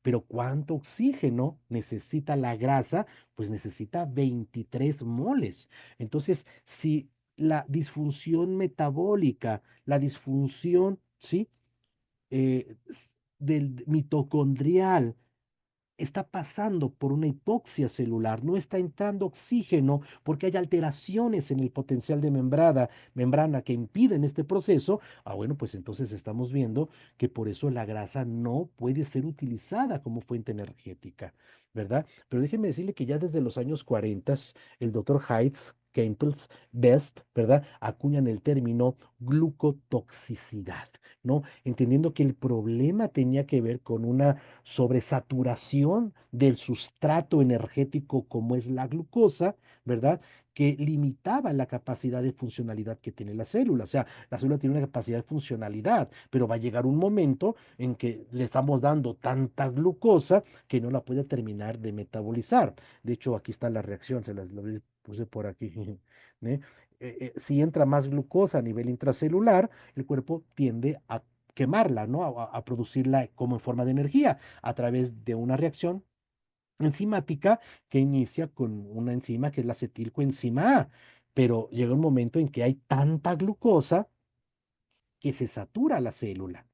[SPEAKER 2] Pero ¿cuánto oxígeno necesita la grasa? Pues necesita 23 moles. Entonces, si la disfunción metabólica, la disfunción, ¿sí? Del mitocondrial está pasando por una hipoxia celular, no está entrando oxígeno porque hay alteraciones en el potencial de membrana que impiden este proceso, bueno, pues entonces estamos viendo que por eso la grasa no puede ser utilizada como fuente energética, ¿verdad? Pero déjenme decirle que ya desde los años 40, el doctor Heitz, Campbell's Best, ¿verdad? Acuñan el término glucotoxicidad, ¿no? Entendiendo que el problema tenía que ver con una sobresaturación del sustrato energético como es la glucosa, ¿verdad? Que limitaba la capacidad de funcionalidad que tiene la célula. O sea, la célula tiene una capacidad de funcionalidad, pero va a llegar un momento en que le estamos dando tanta glucosa que no la puede terminar de metabolizar. De hecho, aquí está la reacción, lo puse por aquí. ¿eh? Si entra más glucosa a nivel intracelular, el cuerpo tiende a quemarla, ¿no? A producirla como en forma de energía a través de una reacción enzimática que inicia con una enzima que es la acetilcoenzima A. Pero llega un momento en que hay tanta glucosa que se satura la célula.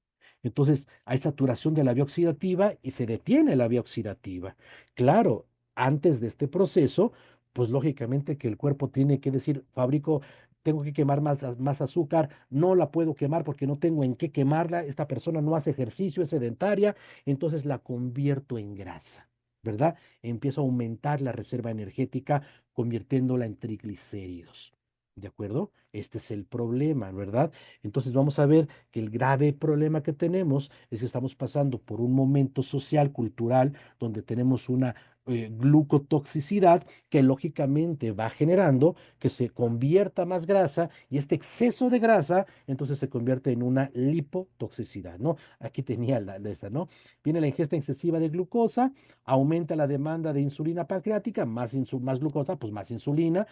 [SPEAKER 2] Entonces hay saturación de la vía oxidativa y se detiene la vía oxidativa. Claro, antes de este proceso, pues lógicamente que el cuerpo tiene que decir, fabrico, tengo que quemar más azúcar, no la puedo quemar porque no tengo en qué quemarla, esta persona no hace ejercicio, es sedentaria, entonces la convierto en grasa, ¿verdad? Empiezo a aumentar la reserva energética convirtiéndola en triglicéridos. ¿De acuerdo? Este es el problema, ¿verdad? Entonces vamos a ver que el grave problema que tenemos es que estamos pasando por un momento social, cultural, donde tenemos una glucotoxicidad que lógicamente va generando que se convierta más grasa y este exceso de grasa entonces se convierte en una lipotoxicidad, ¿no? Aquí tenía la esa, ¿no? Viene la ingesta excesiva de glucosa, aumenta la demanda de insulina pancreática, más glucosa, pues más insulina,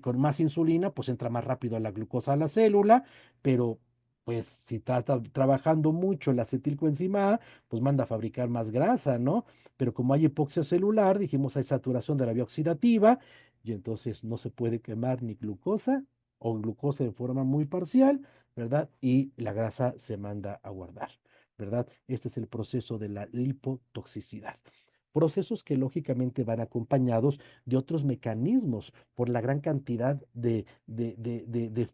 [SPEAKER 2] con más insulina, pues entra más rápido la glucosa a la célula, pero pues si está trabajando mucho la acetilcoenzima A, pues manda a fabricar más grasa, ¿no? Pero como hay hipoxia celular, dijimos hay saturación de la vía oxidativa y entonces no se puede quemar ni glucosa o glucosa de forma muy parcial, ¿verdad? Y la grasa se manda a guardar, ¿verdad? Este es el proceso de la lipotoxicidad. Procesos que lógicamente van acompañados de otros mecanismos por la gran cantidad de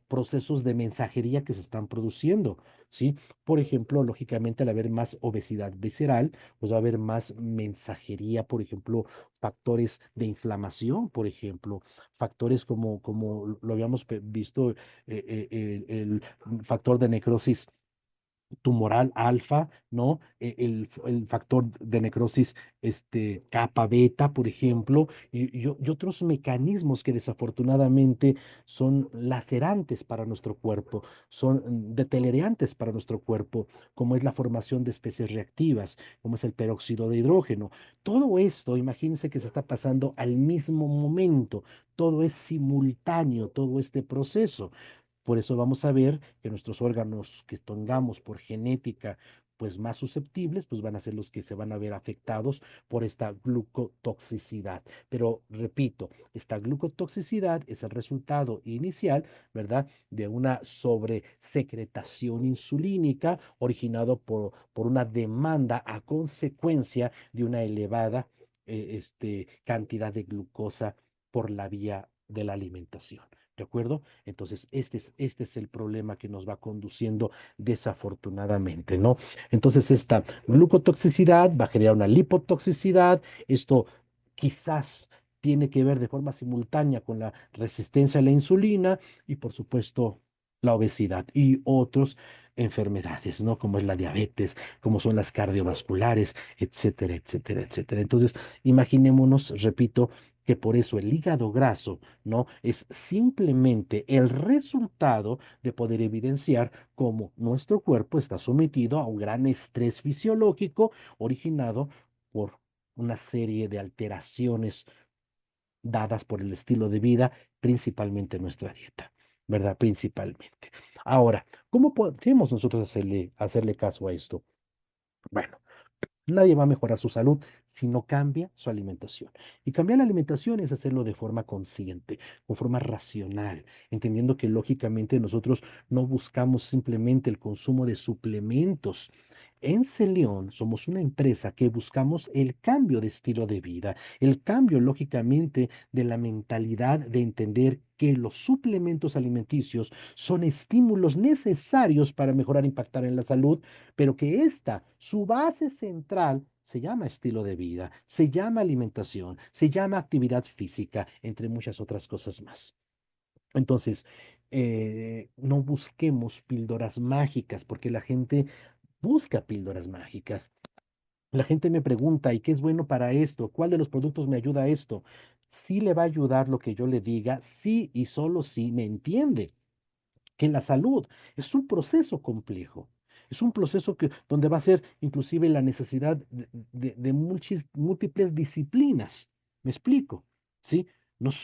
[SPEAKER 2] procesos de mensajería que se están produciendo, ¿sí? Por ejemplo, lógicamente al haber más obesidad visceral, pues va a haber más mensajería, por ejemplo, factores de inflamación, por ejemplo, factores como lo habíamos visto, el factor de necrosis tumoral alfa, ¿no? El factor de necrosis kappa beta, por ejemplo, y otros mecanismos que desafortunadamente son lacerantes para nuestro cuerpo, son deteriorantes para nuestro cuerpo, como es la formación de especies reactivas, como es el peróxido de hidrógeno. Todo esto, imagínense que se está pasando al mismo momento, todo es simultáneo, todo este proceso. Por eso vamos a ver que nuestros órganos que tengamos por genética pues más susceptibles, pues van a ser los que se van a ver afectados por esta glucotoxicidad. Pero repito, esta glucotoxicidad es el resultado inicial, ¿verdad? De una sobresecretación insulínica originado por una demanda a consecuencia de una elevada cantidad de glucosa por la vía de la alimentación. ¿De acuerdo? Entonces, este es el problema que nos va conduciendo desafortunadamente, ¿no? Entonces, esta glucotoxicidad va a generar una lipotoxicidad. Esto quizás tiene que ver de forma simultánea con la resistencia a la insulina y, por supuesto, la obesidad y otras enfermedades, ¿no? Como es la diabetes, como son las cardiovasculares, etcétera, etcétera, etcétera. Entonces, imaginémonos, repito, que por eso el hígado graso, ¿no? Es simplemente el resultado de poder evidenciar cómo nuestro cuerpo está sometido a un gran estrés fisiológico originado por una serie de alteraciones dadas por el estilo de vida, principalmente nuestra dieta, ¿verdad? Principalmente. Ahora, ¿cómo podemos nosotros hacerle caso a esto? Bueno. Nadie va a mejorar su salud si no cambia su alimentación. Y cambiar la alimentación es hacerlo de forma consciente, con forma racional, entendiendo que lógicamente nosotros no buscamos simplemente el consumo de suplementos. En Celeón somos una empresa que buscamos el cambio de estilo de vida, el cambio lógicamente de la mentalidad de entender que los suplementos alimenticios son estímulos necesarios para mejorar, impactar en la salud, pero que su base central, se llama estilo de vida, se llama alimentación, se llama actividad física, entre muchas otras cosas más. Entonces, no busquemos píldoras mágicas, porque la gente busca píldoras mágicas. La gente me pregunta, ¿y qué es bueno para esto? ¿Cuál de los productos me ayuda a esto? Sí le va a ayudar lo que yo le diga, sí y solo si me entiende que la salud es un proceso complejo. Es un proceso donde va a ser inclusive la necesidad de múltiples disciplinas. ¿Me explico? ¿Sí?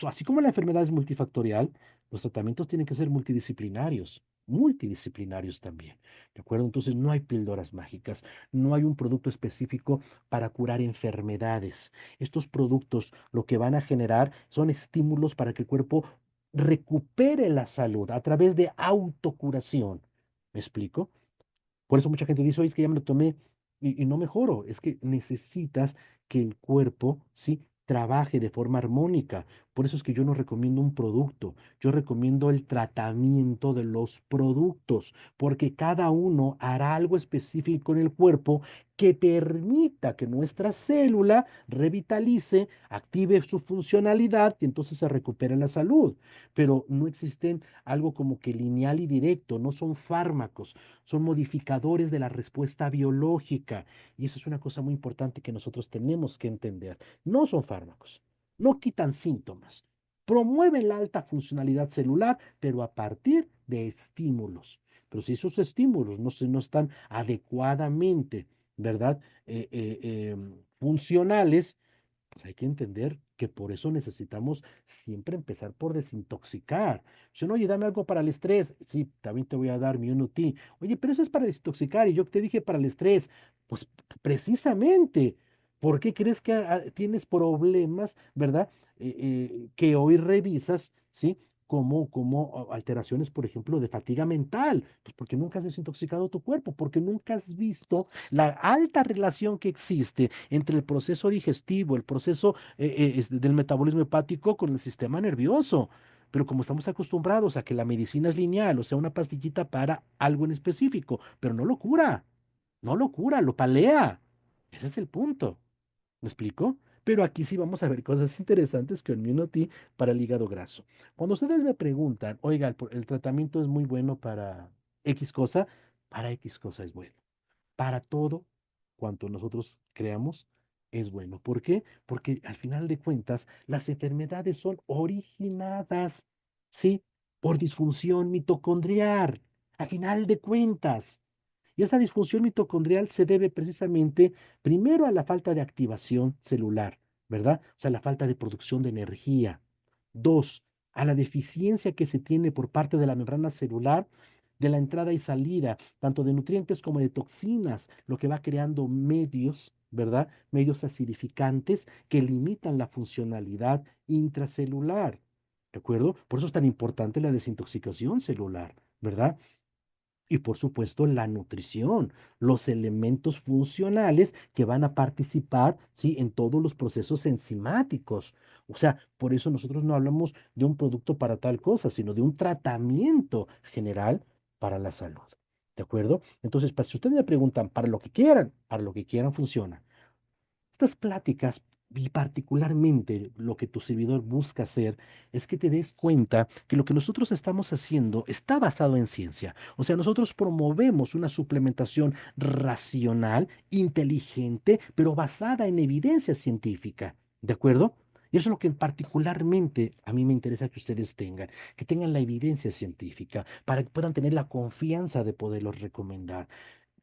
[SPEAKER 2] Así como la enfermedad es multifactorial, los tratamientos tienen que ser multidisciplinarios también. ¿De acuerdo? Entonces no hay píldoras mágicas, no hay un producto específico para curar enfermedades. Estos productos lo que van a generar son estímulos para que el cuerpo recupere la salud a través de autocuración. ¿Me explico? Por eso mucha gente dice, oye, es que ya me lo tomé y no mejoro. Es que necesitas que el cuerpo, ¿sí? Trabaje de forma armónica. Por eso es que yo no recomiendo un producto, yo recomiendo el tratamiento de los productos, porque cada uno hará algo específico en el cuerpo que permita que nuestra célula revitalice, active su funcionalidad y entonces se recupere la salud. Pero no existen algo como que lineal y directo, no son fármacos, son modificadores de la respuesta biológica. Y eso es una cosa muy importante que nosotros tenemos que entender. No son fármacos, no quitan síntomas, promueven la alta funcionalidad celular, pero a partir de estímulos. Pero si esos estímulos no están adecuadamente, ¿verdad? Funcionales, pues hay que entender que por eso necesitamos siempre empezar por desintoxicar. Si no, oye, dame algo para el estrés. Sí, también te voy a dar mi UNT. Oye, pero eso es para desintoxicar y yo te dije para el estrés. Pues precisamente, ¿por qué crees que tienes problemas, verdad? Que hoy revisas, ¿sí? Como alteraciones, por ejemplo, de fatiga mental, pues porque nunca has desintoxicado tu cuerpo, porque nunca has visto la alta relación que existe entre el proceso digestivo, el proceso del metabolismo hepático con el sistema nervioso. Pero como estamos acostumbrados a que la medicina es lineal, o sea, una pastillita para algo en específico, pero no lo cura, no lo cura, lo palea. Ese es el punto. ¿Me explico? Pero aquí sí vamos a ver cosas interesantes que Immunity para el hígado graso. Cuando ustedes me preguntan, oiga, el tratamiento es muy bueno para X cosa es bueno. Para todo cuanto nosotros creamos es bueno. ¿Por qué? Porque al final de cuentas, las enfermedades son originadas, ¿sí? Por disfunción mitocondrial. Al final de cuentas. Y esta disfunción mitocondrial se debe precisamente, primero, a la falta de activación celular, ¿verdad? O sea, la falta de producción de energía. Dos, a la deficiencia que se tiene por parte de la membrana celular de la entrada y salida, tanto de nutrientes como de toxinas, lo que va creando medios, ¿verdad? Medios acidificantes que limitan la funcionalidad intracelular. ¿De acuerdo? Por eso es tan importante la desintoxicación celular, ¿verdad? Y por supuesto la nutrición, los elementos funcionales que van a participar, ¿sí? En todos los procesos enzimáticos. O sea, por eso nosotros no hablamos de un producto para tal cosa, sino de un tratamiento general para la salud. ¿De acuerdo? Entonces, si ustedes me preguntan para lo que quieran funciona. Estas pláticas, y particularmente lo que tu servidor busca hacer, es que te des cuenta que lo que nosotros estamos haciendo está basado en ciencia. O sea, nosotros promovemos una suplementación racional, inteligente, pero basada en evidencia científica. ¿De acuerdo? Y eso es lo que particularmente a mí me interesa que ustedes tengan, que tengan la evidencia científica, para que puedan tener la confianza de poderlos recomendar.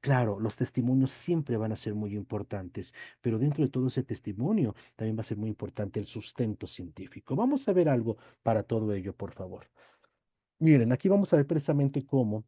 [SPEAKER 2] Claro, los testimonios siempre van a ser muy importantes, pero dentro de todo ese testimonio también va a ser muy importante el sustento científico. Vamos a ver algo para todo ello, por favor. Miren, aquí vamos a ver precisamente cómo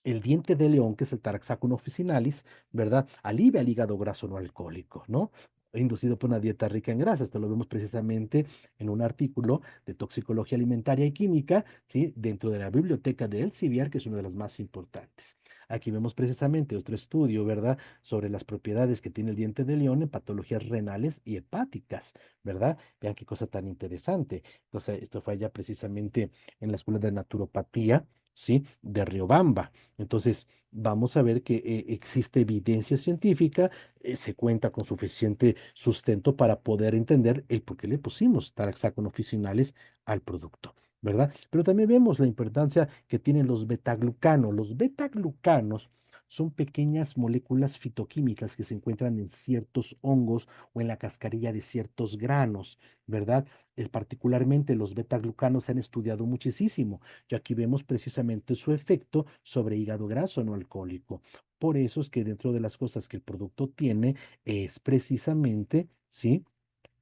[SPEAKER 2] el diente de león, que es el Taraxacum officinalis, ¿verdad? Alivia el hígado graso no alcohólico, ¿no? Inducido por una dieta rica en grasas. Esto lo vemos precisamente en un artículo de toxicología alimentaria y química, ¿sí? Dentro de la biblioteca de Elsevier, que es una de las más importantes. Aquí vemos precisamente otro estudio, ¿verdad? Sobre las propiedades que tiene el diente de león en patologías renales y hepáticas, ¿verdad? Vean qué cosa tan interesante. Entonces, esto fue allá precisamente en la Escuela de Naturopatía, ¿sí? De Riobamba. Entonces, vamos a ver que existe evidencia científica, se cuenta con suficiente sustento para poder entender el por qué le pusimos Taraxacum officinales al producto, ¿verdad? Pero también vemos la importancia que tienen los betaglucanos. Los betaglucanos son pequeñas moléculas fitoquímicas que se encuentran en ciertos hongos o en la cascarilla de ciertos granos, ¿verdad? Particularmente los betaglucanos se han estudiado muchísimo y aquí vemos precisamente su efecto sobre hígado graso no alcohólico. Por eso es que dentro de las cosas que el producto tiene es precisamente, ¿sí?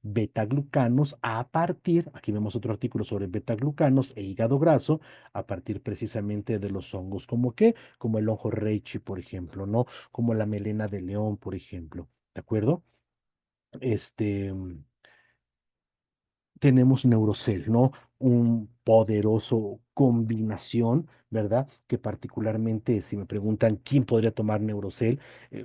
[SPEAKER 2] Betaglucanos a partir, aquí vemos otro artículo sobre betaglucanos e hígado graso, a partir precisamente de los hongos, como qué, como el hongo reishi, por ejemplo, ¿no? Como la melena de león, por ejemplo, ¿de acuerdo? Este, tenemos Neurocell, ¿no? Un poderoso combinación, ¿verdad? Que particularmente, si me preguntan quién podría tomar Neurocell,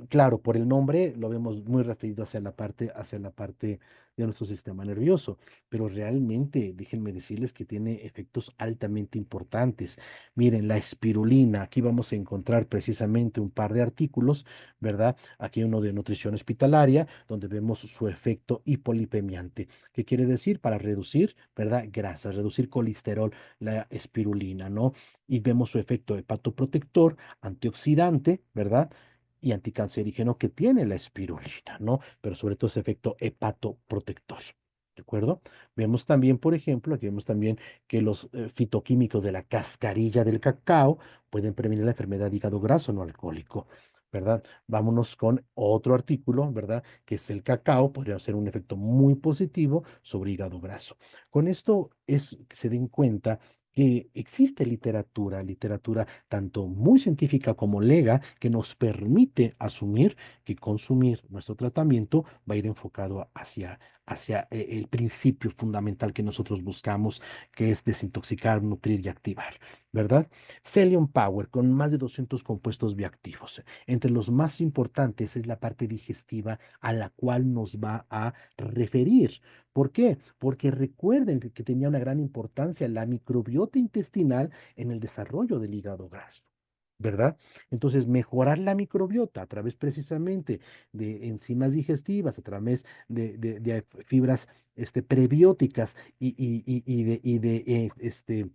[SPEAKER 2] claro, por el nombre lo vemos muy referido hacia la parte de nuestro sistema nervioso, pero realmente déjenme decirles que tiene efectos altamente importantes. Miren, la espirulina, aquí vamos a encontrar precisamente un par de artículos, ¿verdad? Aquí uno de nutrición hospitalaria, donde vemos su efecto hipolipemiante. ¿Qué quiere decir? Para reducir, ¿verdad? Grasas, reducir colesterol, la espirulina, ¿no? Y vemos su efecto hepatoprotector, antioxidante, ¿verdad? Y anticancerígeno que tiene la espirulina, ¿no? Pero sobre todo ese efecto hepatoprotector. ¿De acuerdo? Vemos también, por ejemplo, aquí vemos también que los fitoquímicos de la cascarilla del cacao pueden prevenir la enfermedad de hígado graso no alcohólico. ¿verdad? Vámonos con otro artículo, ¿verdad? Que es el cacao, podría ser un efecto muy positivo sobre hígado graso. Con esto es que se den cuenta que existe literatura, literatura tanto muy científica como lega, que nos permite asumir que consumir nuestro tratamiento va a ir enfocado hacia el principio fundamental que nosotros buscamos, que es desintoxicar, nutrir y activar, ¿verdad? Celium Power, con más de 200 compuestos bioactivos. Entre los más importantes es la parte digestiva a la cual nos va a referir. ¿Por qué? Porque recuerden que tenía una gran importancia la microbiota intestinal en el desarrollo del hígado graso. ¿Verdad? Entonces, mejorar la microbiota a través precisamente de enzimas digestivas, a través de fibras prebióticas y de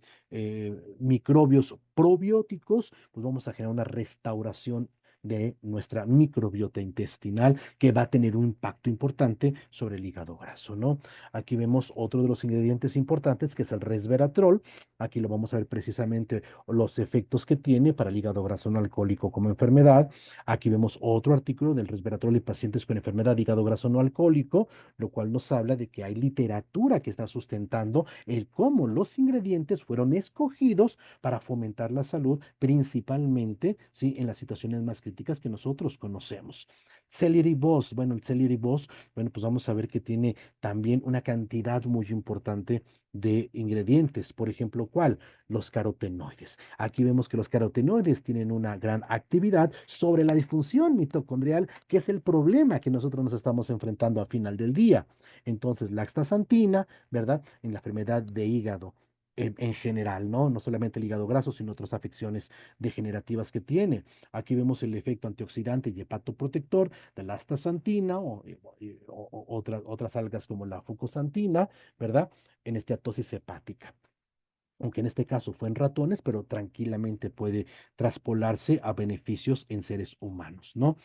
[SPEAKER 2] microbios probióticos, pues vamos a generar una restauración de nuestra microbiota intestinal que va a tener un impacto importante sobre el hígado graso, ¿no? Aquí vemos otro de los ingredientes importantes que es el resveratrol. Aquí lo vamos a ver precisamente los efectos que tiene para el hígado graso no alcohólico como enfermedad. Aquí vemos otro artículo del resveratrol y pacientes con enfermedad de hígado graso no alcohólico, lo cual nos habla de que hay literatura que está sustentando el cómo los ingredientes fueron escogidos para fomentar la salud, principalmente, ¿sí? En las situaciones más críticas que nosotros conocemos. Celery Boss, bueno, el Celery Boss, bueno, pues vamos a ver que tiene también una cantidad muy importante de ingredientes. Por ejemplo, ¿cuál? Los carotenoides. Aquí vemos que los carotenoides tienen una gran actividad sobre la disfunción mitocondrial, que es el problema que nosotros nos estamos enfrentando a final del día. Entonces, la astaxantina, ¿verdad? En la enfermedad de hígado en general, ¿no? No solamente el hígado graso, sino otras afecciones degenerativas que tiene. Aquí vemos el efecto antioxidante y hepatoprotector de la astaxantina o otras algas como la fucosantina, ¿verdad? En esteatosis hepática, aunque en este caso fue en ratones, pero tranquilamente puede traspolarse a beneficios en seres humanos, ¿no?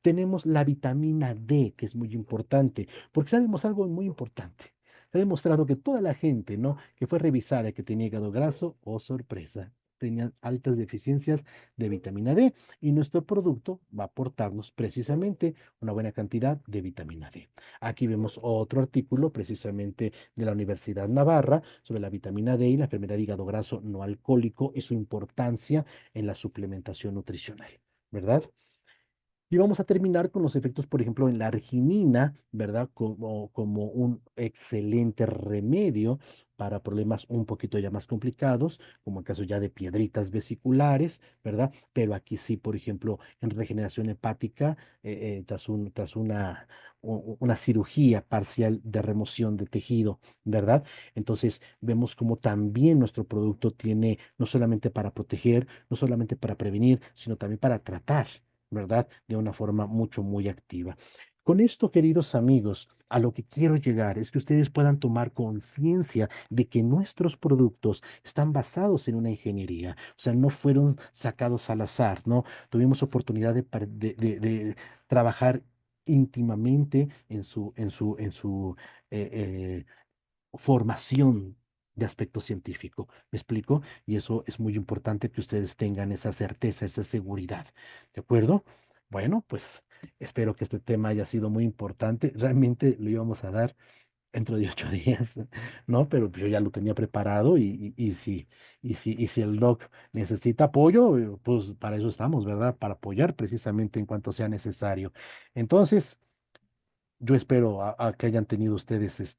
[SPEAKER 2] Tenemos la vitamina D, que es muy importante, porque sabemos algo muy importante. Se ha demostrado que toda la gente, ¿no? Que fue revisada que tenía hígado graso, oh sorpresa, tenían altas deficiencias de vitamina D y nuestro producto va a aportarnos precisamente una buena cantidad de vitamina D. Aquí vemos otro artículo precisamente de la Universidad Navarra sobre la vitamina D y la enfermedad de hígado graso no alcohólico y su importancia en la suplementación nutricional, ¿verdad? Y vamos a terminar con los efectos, por ejemplo, en la arginina, ¿verdad? Como un excelente remedio para problemas un poquito ya más complicados, como el caso ya de piedritas vesiculares, ¿verdad? Pero aquí sí, por ejemplo, en regeneración hepática, tras una cirugía parcial de remoción de tejido, ¿verdad? Entonces, vemos como también nuestro producto tiene no solamente para proteger, no solamente para prevenir, sino también para tratar, ¿verdad? De una forma mucho, muy activa. Con esto, queridos amigos, a lo que quiero llegar es que ustedes puedan tomar conciencia de que nuestros productos están basados en una ingeniería, o sea, no fueron sacados al azar, ¿no? Tuvimos oportunidad de trabajar íntimamente en su formación de aspecto científico. ¿Me explico? Y eso es muy importante que ustedes tengan esa certeza, esa seguridad. ¿De acuerdo? Bueno, pues espero que este tema haya sido muy importante. Realmente lo íbamos a dar dentro de 8 días, ¿no? Pero yo ya lo tenía preparado y si el doc necesita apoyo, pues para eso estamos, ¿verdad? Para apoyar precisamente en cuanto sea necesario. Entonces, yo espero a que hayan tenido ustedes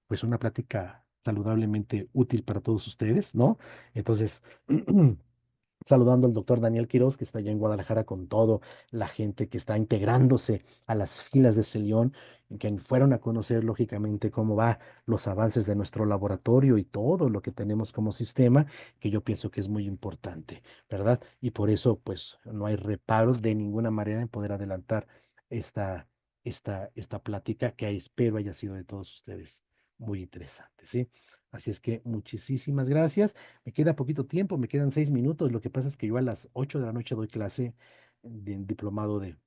[SPEAKER 2] pues una plática saludablemente útil para todos ustedes, ¿no? Entonces, saludando al doctor Daniel Quiroz, que está allá en Guadalajara con toda la gente que está integrándose a las filas de Celión, y que fueron a conocer lógicamente cómo va los avances de nuestro laboratorio y todo lo que tenemos como sistema, que yo pienso que es muy importante, ¿verdad? Y por eso, pues, no hay reparos de ninguna manera en poder adelantar esta, esta plática que espero haya sido de todos ustedes muy interesante, ¿sí? Así es que muchísimas gracias. Me queda poquito tiempo, me quedan 6 minutos. Lo que pasa es que yo a las 8 de la noche doy clase de diplomado de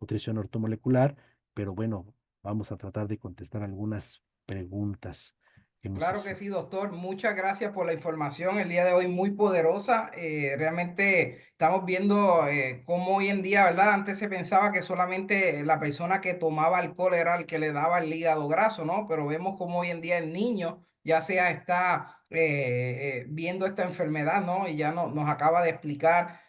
[SPEAKER 2] nutrición ortomolecular, pero bueno, vamos a tratar de contestar algunas preguntas
[SPEAKER 1] Claro que
[SPEAKER 2] Hermosísimo.
[SPEAKER 1] sí, doctor. Muchas gracias por la información el día de hoy, muy poderosa. Realmente estamos viendo cómo hoy en día, ¿verdad? Antes se pensaba que solamente la persona que tomaba alcohol era el que le daba el hígado graso, ¿no? Pero vemos cómo hoy en día el niño ya sea está viendo esta enfermedad, ¿no? Y ya nos acaba de explicar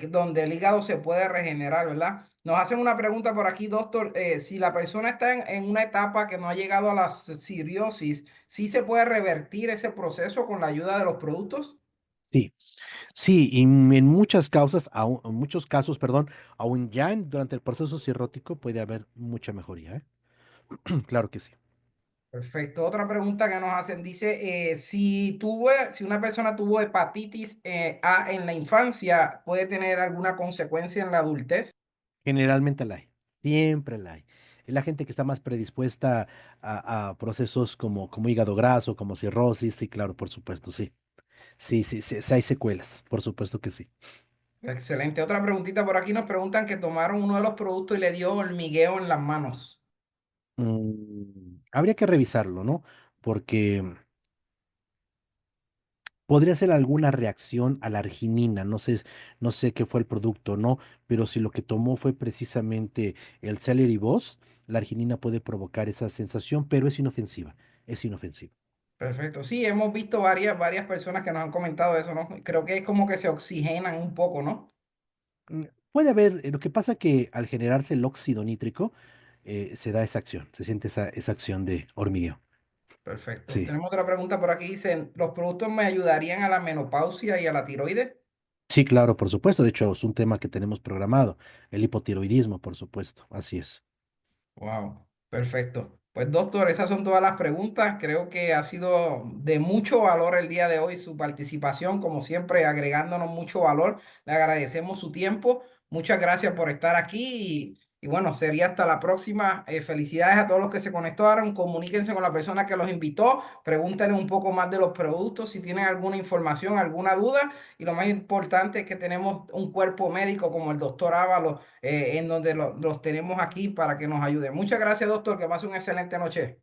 [SPEAKER 1] donde el hígado se puede regenerar, ¿verdad? Nos hacen una pregunta por aquí, doctor. Si la persona está en una etapa que no ha llegado a la cirrosis, ¿sí se puede revertir ese proceso con la ayuda de los productos?
[SPEAKER 2] Sí, sí, y en muchas causas, en muchos casos, perdón, aún ya durante el proceso cirrótico puede haber mucha mejoría, ¿eh? Claro que sí.
[SPEAKER 1] Perfecto. Otra pregunta que nos hacen dice, si una persona tuvo hepatitis A en la infancia, ¿puede tener alguna consecuencia en la adultez?
[SPEAKER 2] Generalmente la hay, siempre la hay. La gente que está más predispuesta a procesos como hígado graso, como cirrosis, sí, claro, por supuesto, sí. Sí, sí, sí, sí hay secuelas, por supuesto que sí.
[SPEAKER 1] Excelente. Otra preguntita por aquí nos preguntan que tomaron uno de los productos y le dio hormigueo en las manos.
[SPEAKER 2] Habría que revisarlo, ¿no? Porque podría ser alguna reacción a la arginina, no sé qué fue el producto, ¿no? Pero si lo que tomó fue precisamente el Celery Boss, la arginina puede provocar esa sensación, pero es inofensiva, es inofensiva.
[SPEAKER 1] Perfecto. Sí, hemos visto varias personas que nos han comentado eso, ¿no? Creo que es como que se oxigenan un poco, ¿no?
[SPEAKER 2] Puede haber, lo que pasa que al generarse el óxido nítrico, se da esa acción, se siente esa acción de hormigueo.
[SPEAKER 1] Perfecto.
[SPEAKER 2] Sí,
[SPEAKER 1] Tenemos otra pregunta por aquí. Dicen, ¿los productos me ayudarían a la menopausia y a la tiroides?
[SPEAKER 2] sí, claro, por supuesto. De hecho, es un tema que tenemos programado, el hipotiroidismo, por supuesto. Así es.
[SPEAKER 1] Wow, perfecto. Pues doctor, esas son todas las preguntas. Creo que ha sido de mucho valor el día de hoy su participación, como siempre, agregándonos mucho valor. Le agradecemos su tiempo. Muchas gracias por estar aquí y bueno, sería hasta la próxima. Felicidades a todos los que se conectaron. Comuníquense con la persona que los invitó. Pregúntenle un poco más de los productos, si tienen alguna información, alguna duda. Y lo más importante es que tenemos un cuerpo médico como el doctor Ábalos en donde los tenemos aquí para que nos ayuden. Muchas gracias, doctor. Que pase una excelente noche.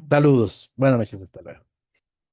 [SPEAKER 2] Saludos. Buenas noches, hasta luego.